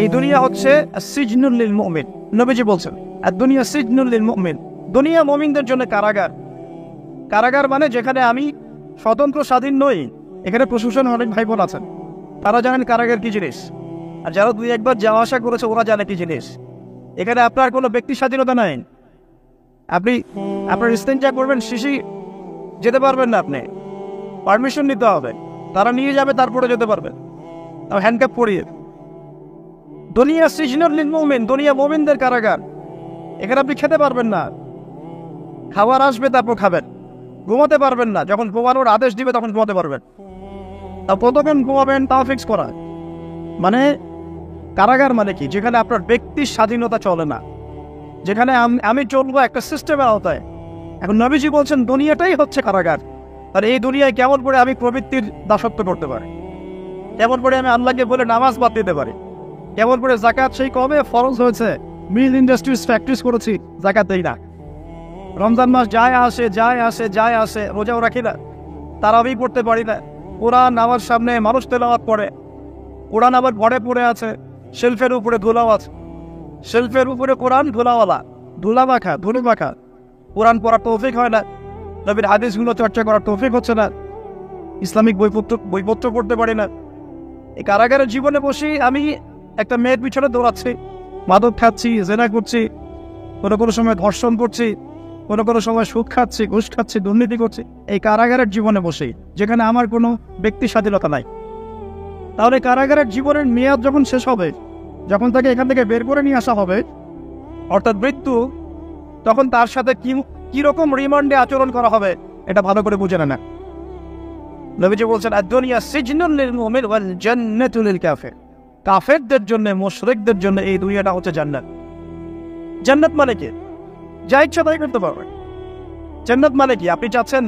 এই দুনিয়া হচ্ছে সিজনুল লিল মুমিন। নবীজি বলছেন আর দুনিয়া সিজনুল লিল মুমিন, দুনিয়া মুমিনদের জন্য কারাগার। কারাগার মানে যেখানে আমি স্বতন্ত্র স্বাধীন নই। এখানে প্রশাসন অনেক ভাই বোন আছেন, তারা জানেন কারাগার কি জিনিস, আর যারা দুই একবার যাওয়া আসা করেছে ওরা জানে কি জিনিস। এখানে আপনার কোনো ব্যক্তি স্বাধীনতা নাই। আপনি আপনার ইস্তেঞ্জা করবেন, শিশি যেতে পারবেন না, আপনি পারমিশন নিতে হবে, তারা নিয়ে যাবে, তারপরে যেতে পারবেন, তাও হ্যান্ডকাপ পরিয়ে। দুনিয়া সিজনুল লিল মুমিন, দুনিয়া মুমিনদের কারাগার। এখানে আপনি খেতে পারবেন না, খাবার আসবে তারপর খাবেন। ঘুমাতে পারবেন না, যখন ঘুমানোর আদেশ দিবে তখন ঘুমাতে পারবেন, তা কতক্ষণ ঘুমাবেন তাও ফিক্স করা। মানে কারাগার মানে কি? যেখানে আপনার ব্যক্তির স্বাধীনতা চলে না, যেখানে আমি চলবো একটা সিস্টেমের আওতায়। এখন নবীজি বলছেন দুনিয়াটাই হচ্ছে কারাগার। আর এই দুনিয়ায় কেমন করে আমি প্রবৃত্তির দাসত্ব করতে পারি, কেমন করে আমি আল্লাহকে বলে নামাজ বাদ দিতে পারি, কেমন করে জাকাত সেই কবে ফরজ হয়েছে, মিল ইন্ডাস্ট্রিজ ফ্যাক্টরিজ করেছি, জাকাত দেই না। রমজান মাস যায় আসে যায় আসে যায় আসে, রোজাও রাখি না, তারাবি পড়তে পারি না। কোরআন আমার সামনে মানুষ তেলাওয়াত পড়ে, কোরআন আবার ঘরে পড়ে আছে, শেলফের উপরে ধুলাও আছে, শেলফের উপরে কোরআন ধুলাওয়ালা, ধুলা মাখা, ধুলো মাখা। কোরআন পড়ার তৌফিক হয় না, নবীর হাদিসগুলো চর্চা করার তৌফিক হচ্ছে না, ইসলামিক বইপত্র পড়তে পারি না। এই কারাগারের জীবনে বসেই আমি একটা মেয়ের পিছনে দৌড়াচ্ছি, মাদক খাচ্ছি, জেনা করছি, কোনো সময় ধর্ষণ করছি, কোনো সময় সুদ খাচ্ছি, ঘুষ খাচ্ছি, দুর্নীতি করছি, এই কারাগারের জীবনে বসেই, যেখানে আমার কোনো ব্যক্তি স্বাধীনতা নাই। তাহলে কারাগারের জীবনের মেয়াদ যখন শেষ হবে, যখন তাকে এখান থেকে বের করে নিয়ে আসা হবে, অর্থাৎ মৃত্যু, তখন তার সাথে কিরকম রিমান্ডে আচরণ করা হবে এটা ভালো করে বুঝে না। নবীজি বলছেন আদ-দুনিয়া সিজনুল লিল মুমিন ওয়াল জান্নাতু লিল কাফির। কাফেরদের জন্য, মুশরিকদের জন্য এই দুনিয়াটা হচ্ছে জান্নাত। জান্নাত মানে কি? যা ইচ্ছা তাই করতে পারবে। জান্নাত মানে কি? আপনি চাচ্ছেন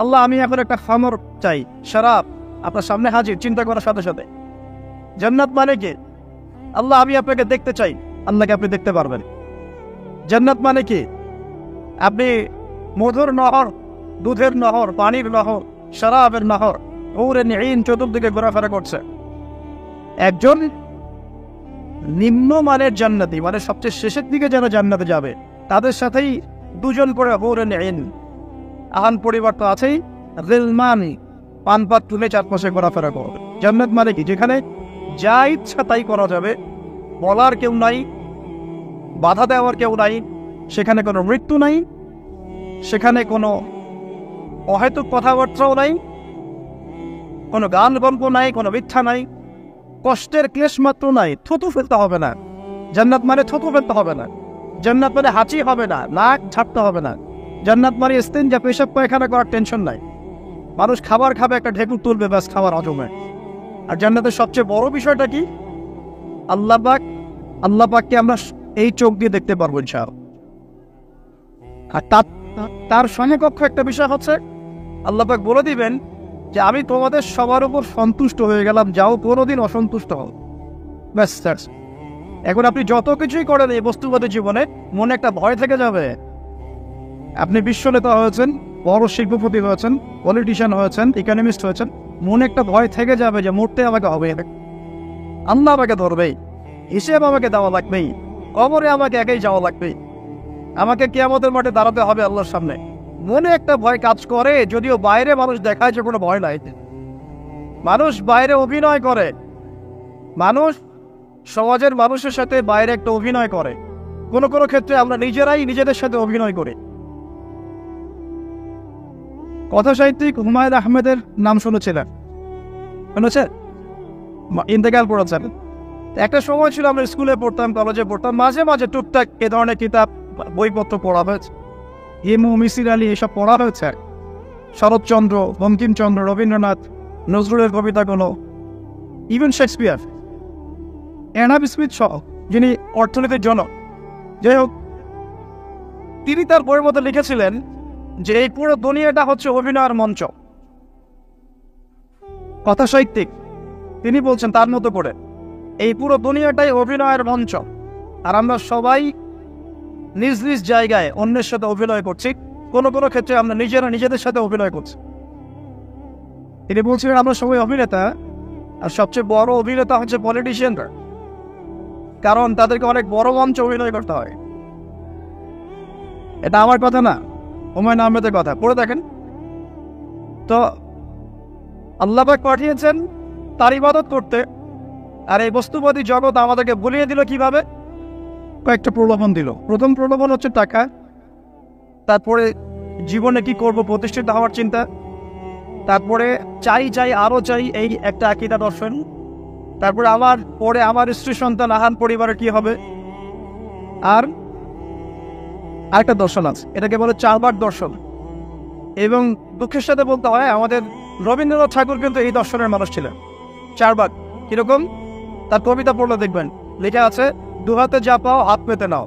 আল্লাহ আমি এখন একটা খামর চাই, শরাব, আপনার সামনে হাজির, চিন্তা করার সাথে সাথে। জান্নাত মানে কি? আল্লাহ আমি আপনাকে দেখতে চাই, আল্লাহকে আপনি দেখতে পারবেন। জান্নাত মানে কি? আপনি মধুর নহর, দুধের নহর, পানির নহর, শরাবের নহর, হুরুন ঈন চতুর্দিকে ঘোরাফেরা করছে। একজন নিম্নমানের জান্নাতি, মানে সবচেয়ে শেষের দিকে যারা জান্নাতে যাবে, তাদের সাথেই দুজন করে হুরুন ঈন, আহান পরিবার তো আছেই, গিলমানি, পানপাত তুলে চারপাশে ঘোরাফেরা করবে। জান্নাত মানে কি? যেখানে যা ইচ্ছা তাই করা যাবে, বলার কেউ নাই, বাধা দেওয়ার কেউ নাই, সেখানে কোনো মৃত্যু নাই, সেখানে কোনো অহেতুক কথাবার্তাও নাই, কোনো গান গল্প নাই, কোনো মিথ্যা নাই, কষ্টের ক্লেশ মাত্র নাই, থুতু ফেলতে হবে না। জান্নাত মানে থুতু ফেলতে হবে না, জান্নাত মানে হাঁচি হবে না, নাক ছাড়তে হবে না, জান্নাত মানে ইস্তেঞ্জা, পেশাব পায়খানা করার টেনশন নাই। মানুষ খাবার খাবে, একটা ঢেকুর তুলবে, ব্যাস খাবার হজমে। আর জান্নাতের সবচেয়ে বড় বিষয়টা কি? আল্লাহ পাককে আমরা এই চোখ দিয়ে দেখতে পারবো ইনশাআল্লাহ। আর তার সমকক্ষ একটা বিষয় হচ্ছে আল্লাহ পাক বলে দিবেন যে আমি তোমাদের সবার উপর সন্তুষ্ট হয়ে গেলাম, যাও কোনোদিন অসন্তুষ্ট হও, ব্যাস। এখন আপনি যত কিছুই করেন এই বস্তুবাদী জীবনে, মনে একটা ভয় থেকে যাবে। আপনি বিশ্ব নেতা হয়েছেন, বড় শিল্পপতি হয়েছেন, পলিটিশিয়ান হয়েছেন, ইকোনমিস্ট হয়েছেন, মনে একটা ভয় থেকে যাবে যে মরতে আমাকে হবে, আল্লাহ আমাকে ধরবেই, হিসেব আমাকে দেওয়া লাগবেই, কবরে আমাকে একাই যাওয়া লাগবেই, আমাকে কিয়ামতের মাঠে দাঁড়াতে হবে আল্লাহর সামনে। মনে একটা ভয় কাজ করে, যদিও বাইরে মানুষ দেখায় যে কোনো ভয় নাই, মানুষ বাইরে অভিনয় করে, মানুষ সমাজের মানুষের সাথে বাইরে একটা অভিনয় করে, কোনো ক্ষেত্রে আমরা নিজেরাই নিজেদের সাথে অভিনয় করি। কথা সাহিত্যিক হুমায়ুন আহমেদের নাম শুনেছিলেন? ইন্তেকাল করেছেন। একটা সময় ছিল আমরা স্কুলে পড়তাম, কলেজে পড়তাম, মাঝে মাঝে টুকটাক এ ধরনের কিতাব, বইপত্র পড়া হয়েছে, হিমু, মিসির আলী, এসব পড়া হয়েছে। শরৎচন্দ্র, বঙ্কিমচন্দ্র, রবীন্দ্রনাথ, নজরুলের কবিতাগুলো, ইভেন শেক্সপিয়ার, অ্যাডাম স্মিথ সহ, যিনি অর্থনীতির জনক। যাই হোক, তিনি তার বইয়ের মধ্যে লিখেছিলেন যে এই পুরো দুনিয়াটা হচ্ছে অভিনয়ের মঞ্চ। কথা সাহিত্যিক, তিনি বলছেন তার মতো করে এই পুরো দুনিয়াটাই অভিনয়ের মঞ্চ, আর আমরা সবাই নিজ নিজ জায়গায় অন্যের সাথে অভিনয় করছি, কোনো ক্ষেত্রে আমরা নিজেরা নিজেদের সাথে অভিনয় করছি। তিনি বলছিলেন আমরা সবাই অভিনেতা, আর সবচেয়ে বড় অভিনেতা হচ্ছে পলিটিশিয়ানরা। কারণ তাদেরকে অনেক বড় মঞ্চে অভিনয় করতে হয়। এটা আমার কথা না, হুমায়ুন আহমেদের কথা, পড়ে দেখেন। তো আল্লাহ পাক পাঠিয়েছেন তার ইবাদত করতে, আর এই বস্তুবাদী জগৎ আমাদেরকে ভুলিয়ে দিল কিভাবে? কয়েকটা প্রলোভন দিল। প্রথম প্রলোভন হচ্ছে টাকা, তারপরে জীবনে কি করব প্রতিষ্ঠিত হওয়ার চিন্তা, তারপরে চাই চাই আরো চাই এই একটা আকীদা দর্শন, তারপরে আমার স্ত্রী সন্তান আহান পরিবারের কি হবে, আর আরেকটা দর্শন আছে, এটাকে বলে চারবার দর্শন। এবং দুঃখের সাথে বলতে হয় আমাদের রবীন্দ্রনাথ ঠাকুর কিন্তু এই দর্শনের মানুষ ছিলেন। চারবার কিরকম? তার কবিতা পড়লে দেখবেন লেখা আছে, দুহাতে যা পাও হাত পেতে নাও,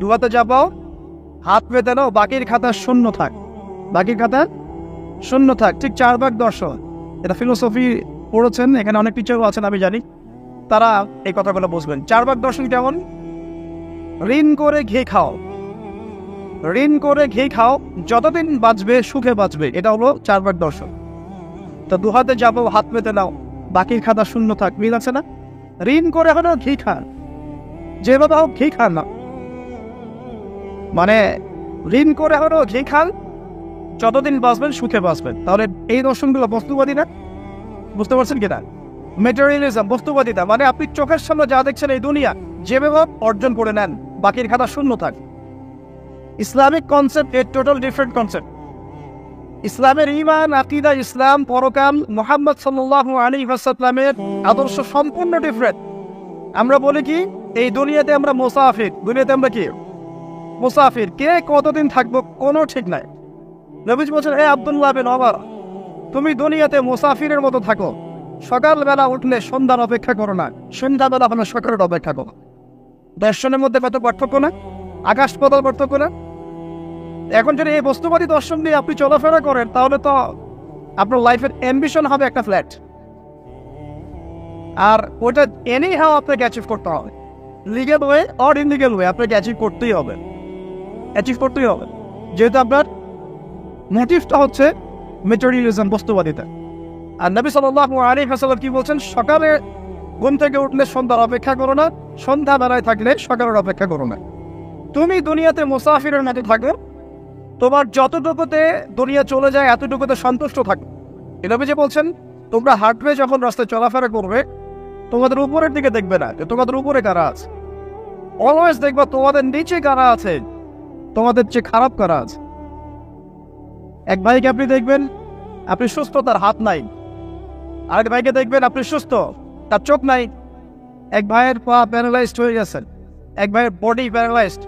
দুহাতে যা পাও হাত পেতে নাও, বাকির খাতা শূন্য থাক, বাকির খাতা শূন্য থাক। ঠিক চারবার দর্শন। এটা ফিলোসফি পড়েছেন, এখানে অনেক টিচারও আছেন আমি জানি, তারা এই কথাগুলো বুঝবেন। চারবার দর্শন কেমন? ঋণ করে ঘি খাও, ঋণ করে ঘি খাও, যতদিন বাঁচবে সুখে বাঁচবে, এটা হলো চারবার দর্শন। তো দুহাতে যাবো হাত পেতে নাও, বাকির খাতা শূন্য থাক, মিল আছে না? ঋণ করে হলো ঘি খান, যেভাবে হোক ঘি খান না, মানে ঋণ করে হলো ঘি খান, যতদিন বাঁচবেন সুখে বাঁচবেন। তাহলে এই দর্শনগুলো বস্তুবাদী না? বুঝতে পারছেন কিনা? মেটেরিয়ালিজম, বস্তুবাদিতা, মানে আপনি চোখের সামনে যা দেখছেন এই দুনিয়া, যেভাবে অর্জন করে নেন, বাকির খাতা শূন্য থাক। ইসলামিক কনসেপ্ট এর টোটাল ডিফারেন্ট কনসেপ্ট। ইসলামের ঈমান, আকীদা, ইসলাম, পরকাল, মুহাম্মদ সাল্লাল্লাহু আলাইহি ওয়াসাল্লামের আদর্শ সম্পূর্ণ ডিফারেন্ট। আমরা বলি কি, এই দুনিয়াতে আমরা মুসাফির, দুনিয়াতে আমরা কি মুসাফির, কে কতদিন থাকবো কোনো ঠিক নাই। নবীজি বলছেন, হে আব্দুল্লাহ বিন ওমর, তুমি দুনিয়াতে মুসাফিরের মতো থাকো, সকালবেলা উঠলে সন্ধ্যার অপেক্ষা করো না, সন্ধ্যাবেলা হলে সকালের অপেক্ষা করো। দর্শনের মধ্যে কত পার্থক্য না, আকাশ পাতাল পার্থক্য না? এখন যদি এই বস্তুবাদী দর্শন নিয়ে আপনি চলাফেরা করেন, তাহলে তো আপনার লাইফের অ্যাম্বিশন হবে একটা ফ্ল্যাট, আর ওইটা এনি হাও আপনাকে অ্যাচিভ করতে হবে, legal way or illegal way, আপনাকে অ্যাচিভ করতেই হবে, যেহেতু আপনার মোটিভটা হচ্ছে মেটেরিয়ালিজম, বস্তুবাদিতা। আর নবী সাল্লাল্লাহু আলাইহি ওয়াসাল্লাম কি বলছেন? সকালে ঘুম থেকে উঠলে সন্ধ্যার অপেক্ষা করো না, সন্ধ্যা বেলায় থাকলে সকালের অপেক্ষা করো না। তুমি দুনিয়াতে মুসাফিরের মতো থাকো, তোমার যতটুকুতে দুনিয়া চলে যায় এতটুকুতে সন্তুষ্ট থাকো। নবী যে বলছেন, তোমরা হাঁটবে যখন রাস্তায় চলাফেরা করবে, তোমাদের উপরের দিকে দেখবে না তোমাদের উপরে কারা আছে, অলওয়েজ দেখবা তোমাদের নিচে কারা আছে, তোমাদের চেয়ে খারাপ কারা আছে। এক ভাইকে আপনি দেখবেন আপনি সুস্থ, তার হাত নাই। আরেক ভাইকে দেখবেন আপনি সুস্থ, তার চোখ নাই। এক ভাইয়ের পা প্যারালাইজড হয়ে গেছেন, এক ভাইয়ের বডি প্যারালাইজড,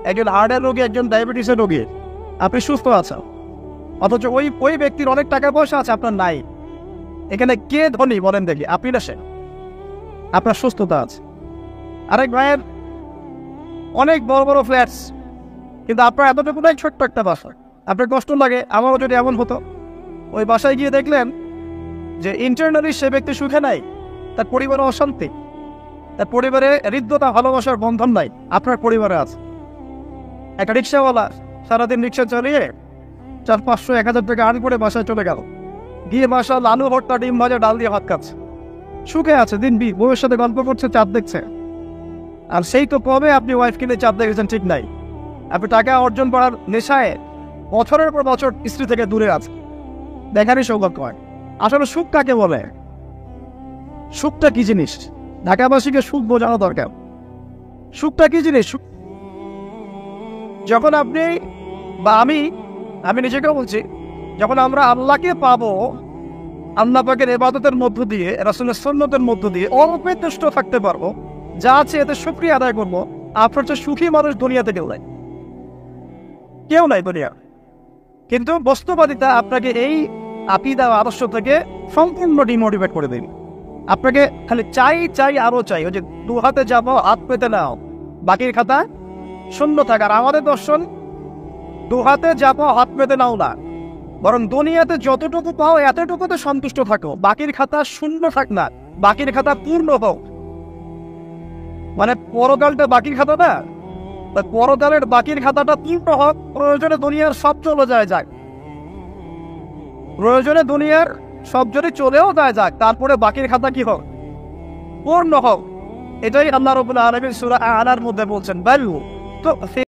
একজন হার্টের রোগী, একজন ডায়াবেটিসের রোগী। আপনি সুস্থ আছেন, অথচ ওই ব্যক্তির অনেক টাকা পয়সা আছে, আপনার নাই। এখানে কে ধনী বলেন দেখি, আপনি না সে? আপনার সুস্থতা আছে। আরেক ভাইয়ের অনেক বড় বড় ফ্ল্যাটস, কিন্তু আপনার এতটুকু নাই, ছোট্ট একটা বাসা। আপনার কষ্ট লাগে, আমারও যদি এমন হতো। ওই বাসায় গিয়ে দেখলেন যে ইন্টারনালি সে ব্যক্তি সুখে নাই, তার পরিবারে অশান্তি, তার পরিবারে হৃদ্যতা ভালোবাসার বন্ধন নাই, আপনার পরিবারে আছে। একটা রিক্সাওয়ালা সারাদিন রিক্সা চালিয়ে 400-500-1000 টাকা আর্ন করে বাসায় চলে গেল, গিয়ে বাসা আলু ভর্তা, ডিম ভাজা, ডাল দিয়ে ভাত খাচ্ছে, সুখে আছে, দিন বউয়ের সাথে গল্প করছে, চাঁদ দেখছে। আর সেই তো কবে আপনি ওয়াইফ কিনে চাঁদ দেখেছেন ঠিক নাই। আপনি টাকা অর্জন করার নেশায় বছরের পর বছর স্ত্রী থেকে দূরে আছে, দেখারই সৌভাগ্য হয়। আসলে সুখ কাকে বলে? সুখটা কি জিনিস? ঢাকাবাসীকে সুখ বোঝানো দরকার। সুখটা কি জিনিস? যখন আপনি বা আমি নিজেকেও বলছি, যখন আমরা আল্লাহকে পাবো, আল্লাহ পাকের ইবাদতের মধ্য দিয়ে, রাসূলের সুন্নতের মধ্য দিয়ে অল্পে তুষ্ট থাকতে পারবো, যা আছে এতে শুকরিয়া আদায় করবো, আপনার চেয়ে সুখী মানুষ দুনিয়াতে কেউ নাই দুনিয়া। কিন্তু বস্তুবাদিতা আপনাকে এই আকীদা আদর্শ থেকে সম্পূর্ণ ডিমোটিভেট করে দেবে। আপনাকে খালি চাই আরো চাই, ওই যে দু হাতে যাবো হাত পেতে নাও, বাকির খাতা শূন্য থাক। আর আমাদের দর্শন, দু হাতে যাবো হাত পেতে নাও না, বরং দুনিয়াতে যতটুকু পাও এতটুকুতে সন্তুষ্ট থাকো, বাকির খাতা শূন্য থাক না, বাকির খাতা পূর্ণ হোক। মানে পরকালটা বাকির খাতা না, পরকালের বাকির খাতাটা পূর্ণ হোক। প্রয়োজনে দুনিয়ার সব চলে যাক, প্রয়োজনে দুনিয়ার সব যদি চলেও যাক, তারপরে বাকির খাতা কি হোক? পূর্ণ হোক। এটাই আল্লাহ রাব্বুল আলামিন সূরা আ'লার মধ্যে বলছেন, বাল তো